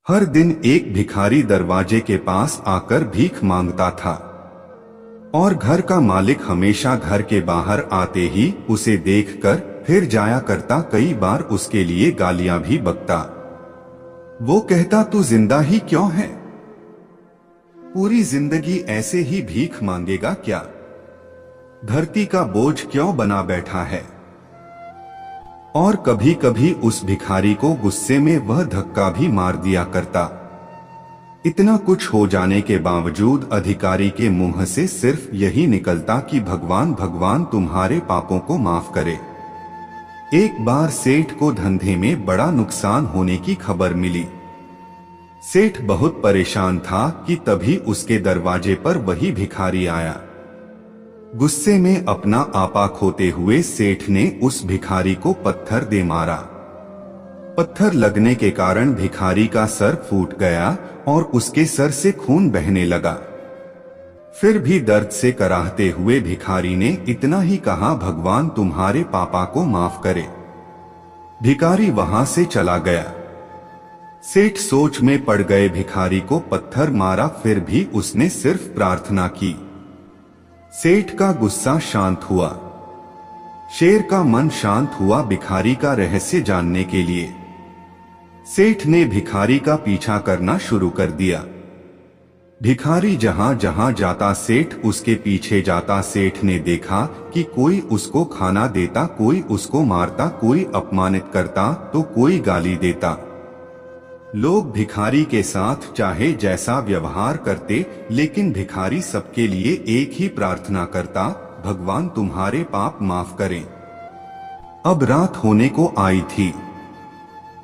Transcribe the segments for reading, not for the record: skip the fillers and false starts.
हर दिन एक भिखारी दरवाजे के पास आकर भीख मांगता था और घर का मालिक हमेशा घर के बाहर आते ही उसे देखकर फिर जाया करता। कई बार उसके लिए गालियां भी बकता। वो कहता, तू जिंदा ही क्यों है? पूरी जिंदगी ऐसे ही भीख मांगेगा क्या? धरती का बोझ क्यों बना बैठा है? और कभी कभी उस भिखारी को गुस्से में वह धक्का भी मार दिया करता। इतना कुछ हो जाने के बावजूद अधिकारी के मुंह से सिर्फ यही निकलता कि भगवान भगवान तुम्हारे पापों को माफ करे। एक बार सेठ को धंधे में बड़ा नुकसान होने की खबर मिली। सेठ बहुत परेशान था कि तभी उसके दरवाजे पर वही भिखारी आया। गुस्से में अपना आपा खोते हुए सेठ ने उस भिखारी को पत्थर दे मारा। पत्थर लगने के कारण भिखारी का सर फूट गया और उसके सर से खून बहने लगा। फिर भी दर्द से कराहते हुए भिखारी ने इतना ही कहा, भगवान तुम्हारे पापा को माफ करे। भिखारी वहां से चला गया। सेठ सोच में पड़ गए। भिखारी को पत्थर मारा, फिर भी उसने सिर्फ प्रार्थना की। सेठ का गुस्सा शांत हुआ। शेर का मन शांत हुआ भिखारी का रहस्य जानने के लिए। सेठ ने भिखारी का पीछा करना शुरू कर दिया। भिखारी जहां जहां जाता सेठ उसके पीछे जाता। सेठ ने देखा कि कोई उसको खाना देता, कोई उसको मारता, कोई अपमानित करता तो कोई गाली देता। लोग भिखारी के साथ चाहे जैसा व्यवहार करते, लेकिन भिखारी सबके लिए एक ही प्रार्थना करता, भगवान तुम्हारे पाप माफ करें। अब रात होने को आई थी।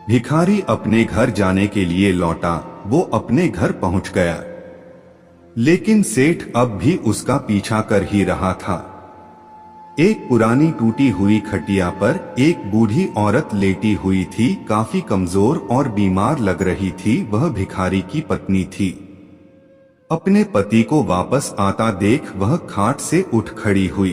भिखारी अपने घर जाने के लिए लौटा। वो अपने घर पहुंच गया, लेकिन सेठ अब भी उसका पीछा कर ही रहा था। एक पुरानी टूटी हुई खटिया पर एक बूढ़ी औरत लेटी हुई थी। काफी कमजोर और बीमार लग रही थी। वह भिखारी की पत्नी थी। अपने पति को वापस आता देख वह खाट से उठ खड़ी हुई।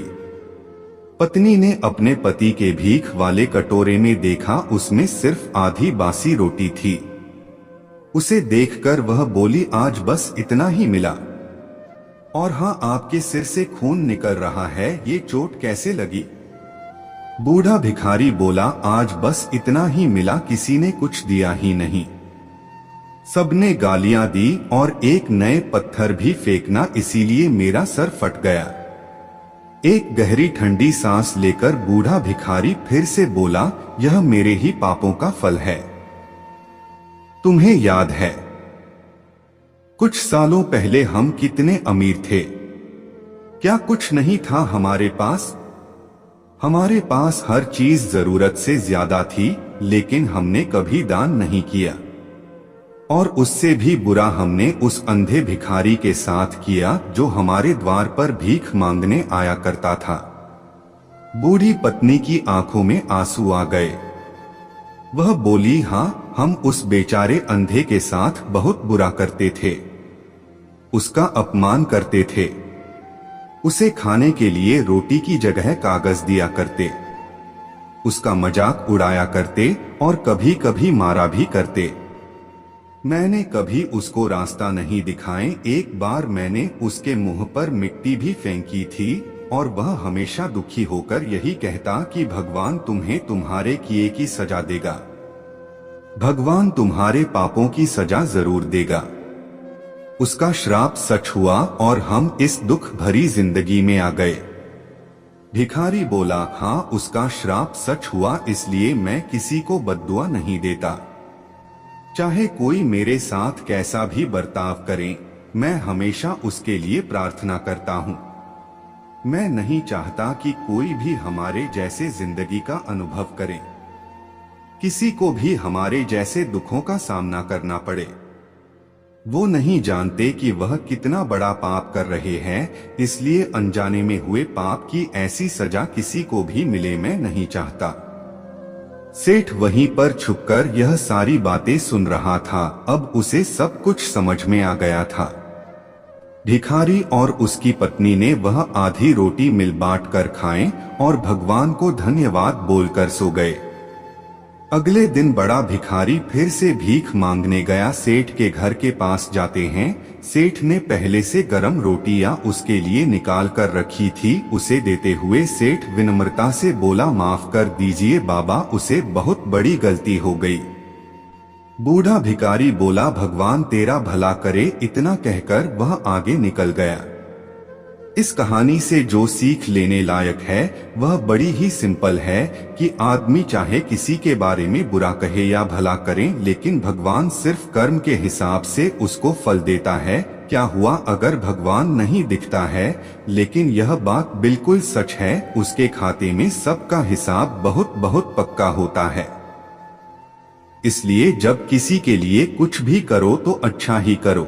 पत्नी ने अपने पति के भीख वाले कटोरे में देखा, उसमें सिर्फ आधी बासी रोटी थी। उसे देखकर वह बोली, आज बस इतना ही मिला। और हाँ, आपके सिर से खून निकल रहा है, ये चोट कैसे लगी? बूढ़ा भिखारी बोला, आज बस इतना ही मिला, किसी ने कुछ दिया ही नहीं। सबने गालियां दी और एक नए पत्थर भी फेंकना, इसीलिए मेरा सर फट गया। एक गहरी ठंडी सांस लेकर बूढ़ा भिखारी फिर से बोला, यह मेरे ही पापों का फल है। तुम्हें याद है कुछ सालों पहले हम कितने अमीर थे? क्या कुछ नहीं था हमारे पास? हमारे पास हर चीज जरूरत से ज्यादा थी, लेकिन हमने कभी दान नहीं किया। और उससे भी बुरा हमने उस अंधे भिखारी के साथ किया जो हमारे द्वार पर भीख मांगने आया करता था। बूढ़ी पत्नी की आंखों में आंसू आ गए। वह बोली, हाँ, हम उस बेचारे अंधे के साथ बहुत बुरा करते थे, उसका अपमान करते थे, उसे खाने के लिए रोटी की जगह कागज दिया करते, उसका मजाक उड़ाया करते और कभी कभी मारा भी करते। मैंने कभी उसको रास्ता नहीं दिखाए। एक बार मैंने उसके मुंह पर मिट्टी भी फेंकी थी और वह हमेशा दुखी होकर यही कहता कि भगवान तुम्हें तुम्हारे किए की सजा देगा, भगवान तुम्हारे पापों की सजा जरूर देगा। उसका श्राप सच हुआ और हम इस दुख भरी जिंदगी में आ गए। भिखारी बोला, हाँ, उसका श्राप सच हुआ, इसलिए मैं किसी को बद्दुआ नहीं देता। चाहे कोई मेरे साथ कैसा भी बर्ताव करे, मैं हमेशा उसके लिए प्रार्थना करता हूँ। मैं नहीं चाहता कि कोई भी हमारे जैसे जिंदगी का अनुभव करे, किसी को भी हमारे जैसे दुखों का सामना करना पड़े। वो नहीं जानते कि वह कितना बड़ा पाप कर रहे हैं, इसलिए अनजाने में हुए पाप की ऐसी सजा किसी को भी मिले, मैं नहीं चाहता। सेठ वहीं पर छुपकर यह सारी बातें सुन रहा था। अब उसे सब कुछ समझ में आ गया था। भिखारी और उसकी पत्नी ने वह आधी रोटी मिल बांट कर खाएं और भगवान को धन्यवाद बोलकर सो गए। अगले दिन बड़ा भिखारी फिर से भीख मांगने गया। सेठ के घर के पास जाते हैं। सेठ ने पहले से गरम रोटियां उसके लिए निकाल कर रखी थी। उसे देते हुए सेठ विनम्रता से बोला, माफ कर दीजिए बाबा, उसे बहुत बड़ी गलती हो गई। बूढ़ा भिखारी बोला, भगवान तेरा भला करे। इतना कहकर वह आगे निकल गया। इस कहानी से जो सीख लेने लायक है वह बड़ी ही सिंपल है कि आदमी चाहे किसी के बारे में बुरा कहे या भला करे, लेकिन भगवान सिर्फ कर्म के हिसाब से उसको फल देता है। क्या हुआ अगर भगवान नहीं दिखता है, लेकिन यह बात बिल्कुल सच है, उसके खाते में सबका हिसाब बहुत बहुत पक्का होता है। इसलिए जब किसी के लिए कुछ भी करो तो अच्छा ही करो।